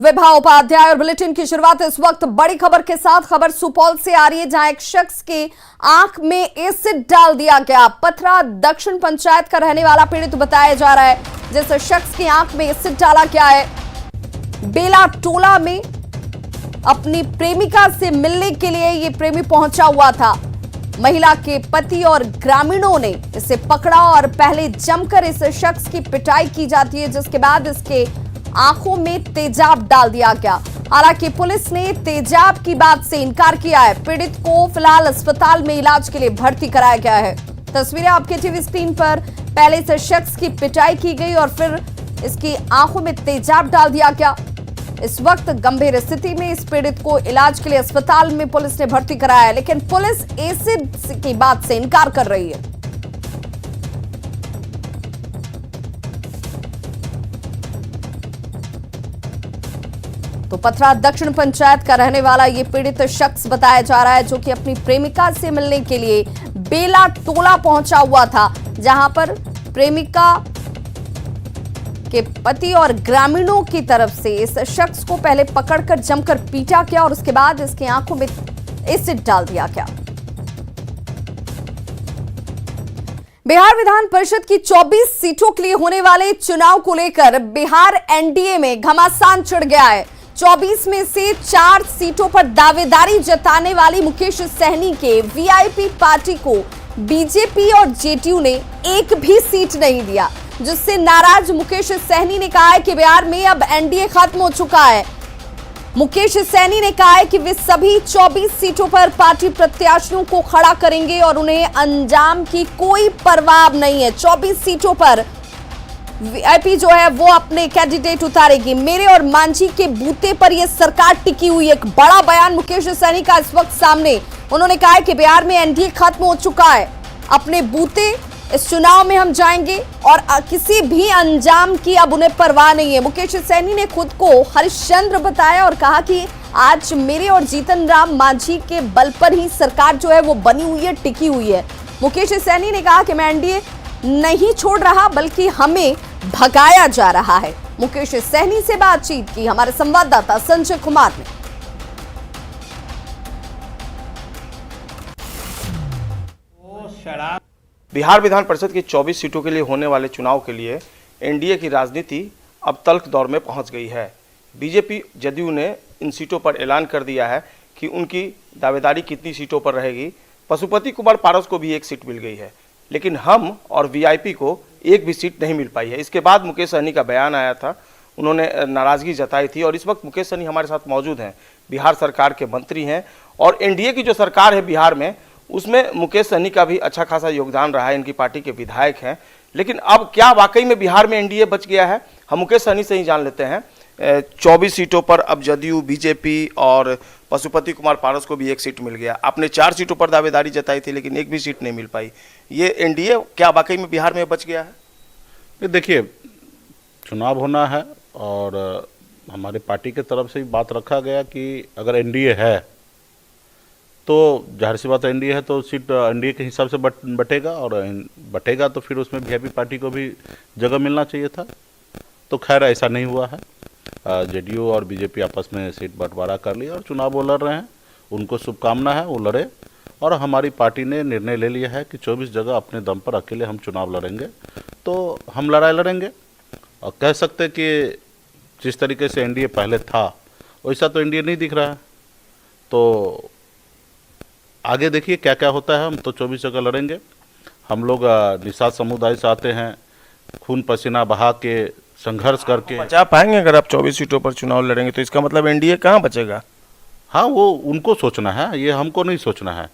विभा उपाध्याय और बुलेटिन की शुरुआत इस वक्त बड़ी खबर के साथ। खबर सुपौल से आ रही है, जहां एक शख्स की आंख में एसिड डाल दिया गया। पथरा दक्षिण पंचायत का रहने वाला पीड़ित बताया जा रहा है, जिस शख्स की आंख में एसिड डाला गया है। बेला टोला में अपनी प्रेमिका से मिलने के लिए ये प्रेमी पहुंचा हुआ था। महिला के पति और ग्रामीणों ने इसे पकड़ा और पहले जमकर इस शख्स की पिटाई की जाती है, जिसके बाद इसके आंखों में तेजाब डाल दिया गया। हालांकि पुलिस ने तेजाब की बात से इनकार किया है। पीड़ित को फिलहाल अस्पताल में इलाज के लिए भर्ती कराया गया है। तस्वीरें आपके टीवी स्क्रीन पर। पहले इस शख्स की पिटाई की गई और फिर इसकी आंखों में तेजाब डाल दिया गया। इस वक्त गंभीर स्थिति में इस पीड़ित को इलाज के लिए अस्पताल में पुलिस ने भर्ती कराया है, लेकिन पुलिस एसिड की बात से इनकार कर रही है। तो पथरा दक्षिण पंचायत का रहने वाला ये पीड़ित शख्स बताया जा रहा है, जो कि अपनी प्रेमिका से मिलने के लिए बेला टोला पहुंचा हुआ था, जहां पर प्रेमिका के पति और ग्रामीणों की तरफ से इस शख्स को पहले पकड़कर जमकर पीटा गया और उसके बाद इसकी आंखों में एसिड डाल दिया गया। बिहार विधान परिषद की 24 सीटों के लिए होने वाले चुनाव को लेकर बिहार एनडीए में घमासान छिड़ गया है। 24 में से 4 सीटों पर दावेदारी जताने वाली मुकेश सहनी के वीआईपी पार्टी को बीजेपी और जेडीयू ने एक भी सीट नहीं दिया, जिससे नाराज मुकेश सहनी ने कहा है कि बिहार में अब एनडीए खत्म हो चुका है। मुकेश सहनी ने कहा है कि वे सभी 24 सीटों पर पार्टी प्रत्याशियों को खड़ा करेंगे और उन्हें अंजाम की कोई परवाह नहीं है। 24 सीटों पर वीआईपी जो है वो अपने कैंडिडेट उतारेगी। मेरे और मांझी के बूते पर यह सरकार टिकी हुई है। एक बड़ा बयान मुकेश सहनी का इस वक्त सामने। उन्होंने कहा है कि बिहार में एनडीए खत्म हो चुका है, अपने बूते इस चुनाव में हम जाएंगे और किसी भी अंजाम की अब उन्हें परवाह नहीं है। मुकेश सहनी ने खुद को हरिश्चंद्र बताया और कहा कि आज मेरे और जीतन राम मांझी के बल पर ही सरकार जो है वो बनी हुई है, टिकी हुई है। मुकेश सहनी ने कहा कि मैं एनडीए नहीं छोड़ रहा, बल्कि हमें भगाया जा रहा है। मुकेश सहनी से बातचीत की हमारे संवाददाता संजय कुमार ने। बिहार विधान परिषद की 24 सीटों के लिए होने वाले चुनाव के लिए एनडीए की राजनीति अब तल्ख दौर में पहुंच गई है। बीजेपी जदयू ने इन सीटों पर ऐलान कर दिया है कि उनकी दावेदारी कितनी सीटों पर रहेगी। पशुपति कुमार पारस को भी एक सीट मिल गई है, लेकिन हम और वीआईपी को एक भी सीट नहीं मिल पाई है। इसके बाद मुकेश सहनी का बयान आया था, उन्होंने नाराजगी जताई थी और इस वक्त मुकेश सहनी हमारे साथ मौजूद हैं। बिहार सरकार के मंत्री हैं और एनडीए की जो सरकार है बिहार में, उसमें मुकेश सहनी का भी अच्छा खासा योगदान रहा है। इनकी पार्टी के विधायक हैं, लेकिन अब क्या वाकई में बिहार में एनडीए बच गया है? हम मुकेश सहनी से ही जान लेते हैं। 24 सीटों पर अब जदयू, बीजेपी और पशुपति कुमार पारस को भी एक सीट मिल गया। आपने 4 सीटों पर दावेदारी जताई थी, लेकिन एक भी सीट नहीं मिल पाई। ये एनडीए क्या वाकई में बिहार में बच गया है? देखिए, चुनाव होना है और हमारी पार्टी की तरफ से भी बात रखा गया कि अगर एनडीए है तो जाहिर सी बात एनडीए है तो सीट एनडीए के हिसाब से बटेगा और बटेगा तो फिर उसमें वीआईपी पार्टी को भी जगह मिलना चाहिए था। तो खैर ऐसा नहीं हुआ है। जेडीयू और बीजेपी आपस में सीट बंटवारा कर लिया और चुनाव वो लड़ रहे हैं। उनको शुभकामना है, वो लड़े। और हमारी पार्टी ने निर्णय ले लिया है कि 24 जगह अपने दम पर अकेले हम चुनाव लड़ेंगे, तो हम लड़ाई लड़ेंगे। और कह सकते कि जिस तरीके से एनडीए पहले था वैसा तो एनडीए नहीं दिख रहा है। तो आगे देखिए क्या क्या होता है। हम तो 24 जगह लड़ेंगे। हम लोग निषाद समुदाय से आते हैं, खून पसीना बहा के संघर्ष करके बचा पाएंगे। अगर आप 24 सीटों पर चुनाव लड़ेंगे तो इसका मतलब एनडीए कहाँ बचेगा? हाँ, वो उनको सोचना है, ये हमको नहीं सोचना है।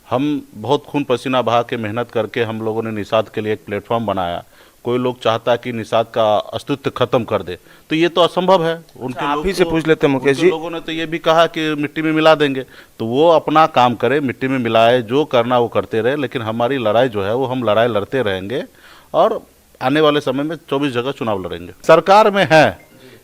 हम बहुत खून पसीना बहा के मेहनत करके हम लोगों ने निषाद के लिए एक प्लेटफॉर्म बनाया। कोई लोग चाहता है कि निषाद का अस्तित्व खत्म कर दे, तो ये तो असंभव है। उनके आप ही से पूछ लेते हैं मुकेश जी। लोगों ने तो ये भी कहा कि मिट्टी में मिला देंगे, तो वो अपना काम करे, मिट्टी में मिलाए, जो करना वो करते रहे। लेकिन हमारी लड़ाई जो है वो हम लड़ाई लड़ते रहेंगे और आने वाले समय में 24 जगह चुनाव लड़ेंगे। सरकार में है,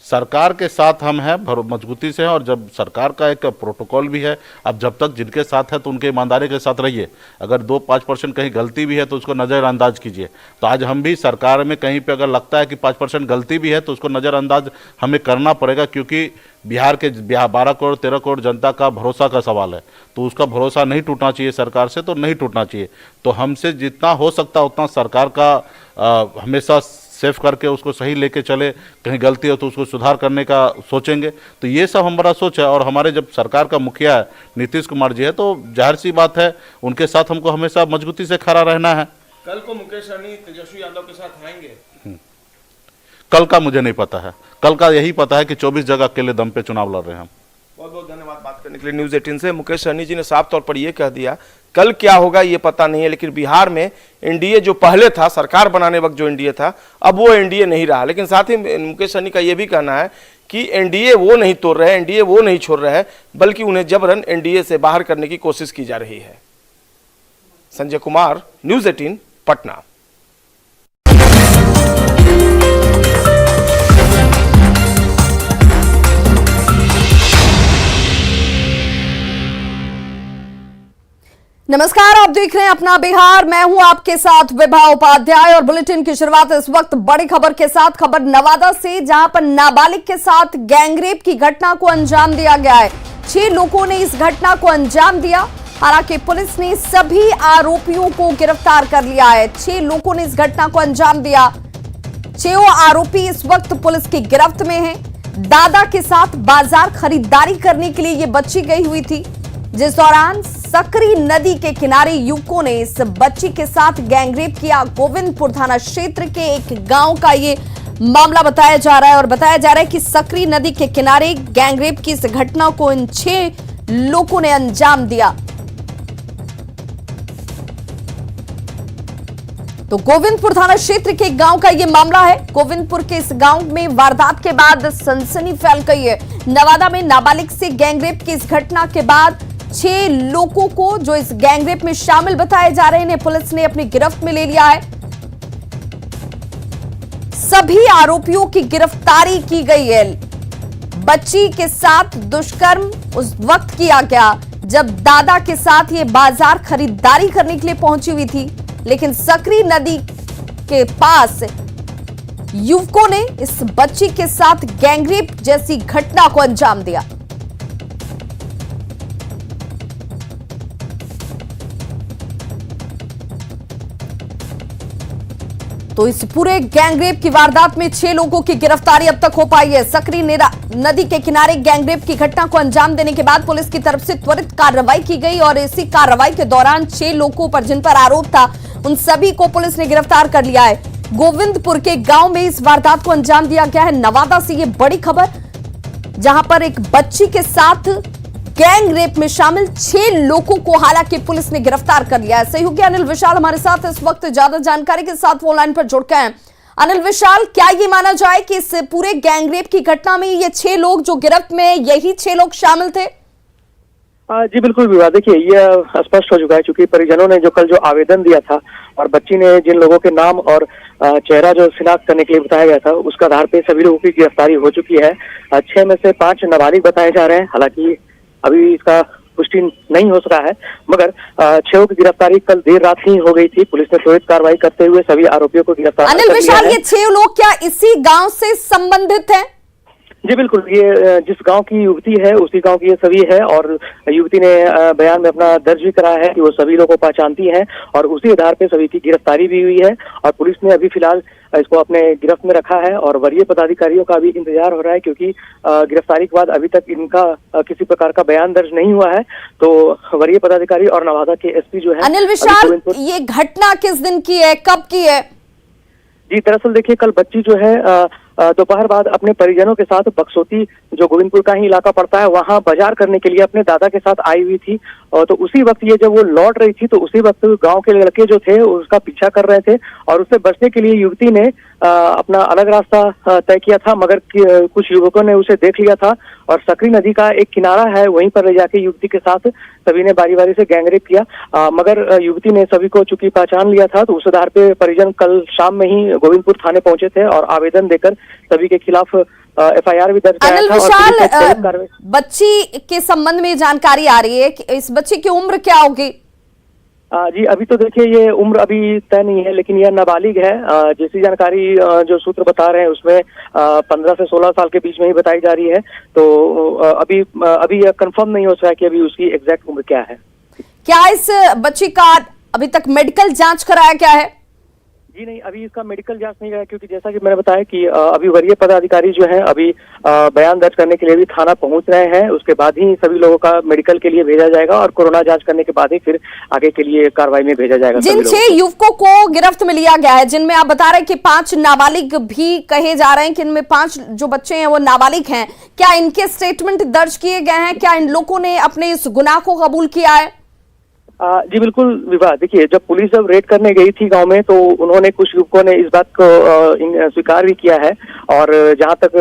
सरकार के साथ हम हैं, मजबूती से हैं, और जब सरकार का एक प्रोटोकॉल भी है, अब जब तक जिनके साथ है तो उनके ईमानदारी के साथ रहिए। अगर 2-5% कहीं गलती भी है तो उसको नज़रअंदाज कीजिए। तो आज हम भी सरकार में कहीं पे अगर लगता है कि 5% गलती भी है तो उसको नज़रअंदाज हमें करना पड़ेगा, क्योंकि बिहार 12 करोड़ 13 करोड़ जनता का भरोसा का सवाल है। तो उसका भरोसा नहीं टूटना चाहिए सरकार से, तो नहीं टूटना चाहिए। तो हमसे जितना हो सकता उतना सरकार का हमेशा सेफ करके उसको सही लेके चले, कहीं गलती हो तो उसको सुधार करने का सोचेंगे। तो ये सब हमारा सोच है। और हमारे जब सरकार का मुखिया है नीतीश कुमार जी है, तो जाहिर सी बात है उनके साथ हमको हमेशा मजबूती से खड़ा रहना है। कल को मुकेश सहनी तेजस्वी यादव के साथ आएंगे? कल का मुझे नहीं पता है, कल का यही पता है कि 24 जगह अकेले दम पे चुनाव लड़ रहे हैं हम। बहुत बहुत धन्यवाद बात करने के लिए न्यूज़ 18 से। मुकेश सहनी जी ने साफ तौर पर यह कह दिया, कल क्या होगा ये पता नहीं है, लेकिन बिहार में एनडीए जो पहले था, सरकार बनाने वक्त जो एनडीए था, अब वो एनडीए नहीं रहा। लेकिन साथ ही मुकेश सहनी का यह भी कहना है कि एनडीए वो नहीं तोड़ रहे, एनडीए वो नहीं छोड़ रहे हैं, बल्कि उन्हें जबरन एनडीए से बाहर करने की कोशिश की जा रही है। संजय कुमार, न्यूज़ 18 पटना। नमस्कार, आप देख रहे हैं अपना बिहार। मैं हूं आपके साथ विभा उपाध्याय और बुलेटिन की शुरुआत इस वक्त बड़ी खबर के साथ। खबर नवादा से, जहां पर नाबालिग के साथ गैंगरेप की घटना को अंजाम दिया गया है। 6 लोगों ने इस घटना को अंजाम दिया। हालांकि पुलिस ने सभी आरोपियों को गिरफ्तार कर लिया है। 6 लोगों ने इस घटना को अंजाम दिया। 6 आरोपी इस वक्त पुलिस की गिरफ्त में हैं। दादा के साथ बाजार खरीदारी करने के लिए ये बच्ची गई हुई थी, जिस दौरान सकरी नदी के किनारे युवकों ने इस बच्ची के साथ गैंगरेप किया। गोविंदपुर थाना क्षेत्र के एक गांव का ये मामला बताया जा रहा है और बताया जा रहा है कि सकरी नदी के किनारे गैंगरेप की इस घटना को इन 6 लोगों ने अंजाम दिया। तो गोविंदपुर थाना क्षेत्र के गांव का यह मामला है। गोविंदपुर के इस गांव में वारदात के बाद सनसनी फैल गई है। नवादा में नाबालिग से गैंगरेप की इस घटना के बाद 6 लोगों को जो इस गैंगरेप में शामिल बताए जा रहे हैं पुलिस ने अपनी गिरफ्त में ले लिया है। सभी आरोपियों की गिरफ्तारी की गई है। बच्ची के साथ दुष्कर्म उस वक्त किया गया जब दादा के साथ ये बाजार खरीदारी करने के लिए पहुंची हुई थी, लेकिन सकरी नदी के पास युवकों ने इस बच्ची के साथ गैंगरेप जैसी घटना को अंजाम दिया। तो इस पूरे गैंगरेप की वारदात में 6 लोगों की गिरफ्तारी अब तक हो पाई है। सकरी नदी के किनारे गैंगरेप की घटना को अंजाम देने के बाद पुलिस की तरफ से त्वरित कार्रवाई की गई और इसी कार्रवाई के दौरान 6 लोगों पर जिन पर आरोप था उन सभी को पुलिस ने गिरफ्तार कर लिया है। गोविंदपुर के गांव में इस वारदात को अंजाम दिया गया है। नवादा से ये बड़ी खबर, जहां पर एक बच्ची के साथ गैंग रेप में शामिल 6 लोगों को हालांकि पुलिस ने गिरफ्तार कर लिया है। सहयोगी अनिल विशाल हमारे साथ इस वक्त ज्यादा जानकारी के साथ फोन लाइन पर जुड़ गए हैं। अनिल विशाल, क्या ये माना जाए कि इस पूरे गैंग रेप की घटना में ये 6 लोग जो गिरफ्त में, यही 6 लोग शामिल थे? जी बिल्कुल विवाद, देखिए ये स्पष्ट हो चुका है क्योंकि परिजनों ने जो कल जो आवेदन दिया था और बच्ची ने जिन लोगों के नाम और चेहरा जो शिनाख्त करने के लिए बताया गया था उसका आधार पे सभी लोगों की गिरफ्तारी हो चुकी है। 6 में से 5 नाबालिग बताए जा रहे हैं। हालांकि अभी इसका पुष्टि नहीं हो सका है, मगर 6 की गिरफ्तारी कल देर रात ही हो गई थी। पुलिस ने त्वरित कार्रवाई करते हुए सभी आरोपियों को गिरफ्तार कर लिया है। अनिल विशाल, ये 6 लोग क्या इसी गांव से संबंधित हैं? जी बिल्कुल, ये जिस गांव की युवती है उसी गांव की ये सभी है और युवती ने बयान में अपना दर्ज भी कराया है कि वो सभी लोगों को पहचानती है और उसी आधार पे सभी की गिरफ्तारी भी हुई है और पुलिस ने अभी फिलहाल इसको अपने गिरफ्त में रखा है और वरीय पदाधिकारियों का भी इंतजार हो रहा है क्योंकि गिरफ्तारी के बाद अभी तक इनका किसी प्रकार का बयान दर्ज नहीं हुआ है। तो वरीय पदाधिकारी और नवादा के एसपी जो है। अनिल विशाल, ये घटना किस दिन की है, कब की है? जी दरअसल देखिए, कल बच्ची जो है दोपहर बाद अपने परिजनों के साथ बक्सोती जो गोविंदपुर का ही इलाका पड़ता है वहां बाजार करने के लिए अपने दादा के साथ आई हुई थी। तो उसी वक्त ये जब वो लौट रही थी तो उसी वक्त गांव के लड़के जो थे उसका पीछा कर रहे थे और उससे बचने के लिए युवती ने अपना अलग रास्ता तय किया था, मगर कुछ युवकों ने उसे देख लिया था और सकरी नदी का एक किनारा है, वहीं पर ले जाके युवती के साथ सभी ने बारी बारी से गैंगरेप किया। मगर युवती ने सभी को चूंकि पहचान लिया था, तो उस आधार पे परिजन कल शाम में ही गोविंदपुर थाने पहुंचे थे और आवेदन देकर सभी के खिलाफ FIR भी दर्ज कराया अनिल था। और पुलिस ने त्वरित विशाल, कार्रवाई। बच्ची के संबंध में जानकारी आ रही है कि इस बच्ची की उम्र क्या होगी? जी अभी तो देखिए ये उम्र अभी तय नहीं है, लेकिन यह नाबालिग है। जैसी जानकारी जो सूत्र बता रहे हैं उसमें 15 से 16 साल के बीच में ही बताई जा रही है। तो अभी यह कंफर्म नहीं हो सका कि अभी उसकी एग्जैक्ट उम्र क्या है। क्या इस बच्ची का अभी तक मेडिकल जांच कराया क्या है? जी नहीं, अभी इसका मेडिकल जांच नहीं गया, क्योंकि जैसा कि मैंने बताया कि अभी वरीय पदाधिकारी जो है अभी बयान दर्ज करने के लिए भी थाना पहुंच रहे हैं। उसके बाद ही सभी लोगों का मेडिकल के लिए भेजा जाएगा और कोरोना जांच करने के बाद ही फिर आगे के लिए कार्रवाई में भेजा जाएगा। जिन 6 युवकों को गिरफ्त में लिया गया है, जिनमें आप बता रहे हैं कि 5 नाबालिग भी कहे जा रहे हैं कि इनमें 5 जो बच्चे हैं वो नाबालिग हैं, क्या इनके स्टेटमेंट दर्ज किए गए हैं? क्या इन लोगों ने अपने इस गुनाह को कबूल किया है? जी बिल्कुल विवाह, देखिए जब पुलिस जब रेड करने गई थी गांव में, तो उन्होंने कुछ युवकों ने इस बात को स्वीकार भी किया है। और जहां तक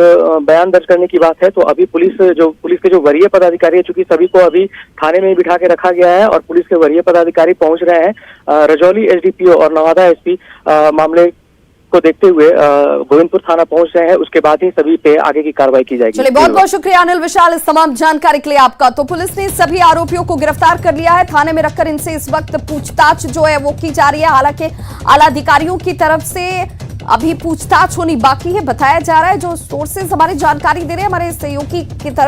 बयान दर्ज करने की बात है, तो अभी पुलिस के जो वरीय पदाधिकारी है, चूंकि सभी को अभी थाने में ही बिठा के रखा गया है और पुलिस के वरीय पदाधिकारी पहुंच रहे हैं। रजौली SDPO और नवादा SP मामले को देखते हुए गोविंदपुर थाना पहुंच रहे हैं। उसके बाद ही सभी पे आगे की कार्रवाई की जाएगी। चलिए, बहुत बहुत शुक्रिया अनिल विशाल इस तमाम जानकारी के लिए आपका। तो पुलिस ने सभी आरोपियों को गिरफ्तार कर लिया है, थाने में रखकर इनसे इस वक्त पूछताछ जो है वो की जा रही है। हालांकि आला अधिकारियों की तरफ से अभी पूछताछ होनी बाकी है, बताया जा रहा है। जो सोर्सेज हमारी जानकारी दे रहे हैं हमारे सहयोगी की तरफ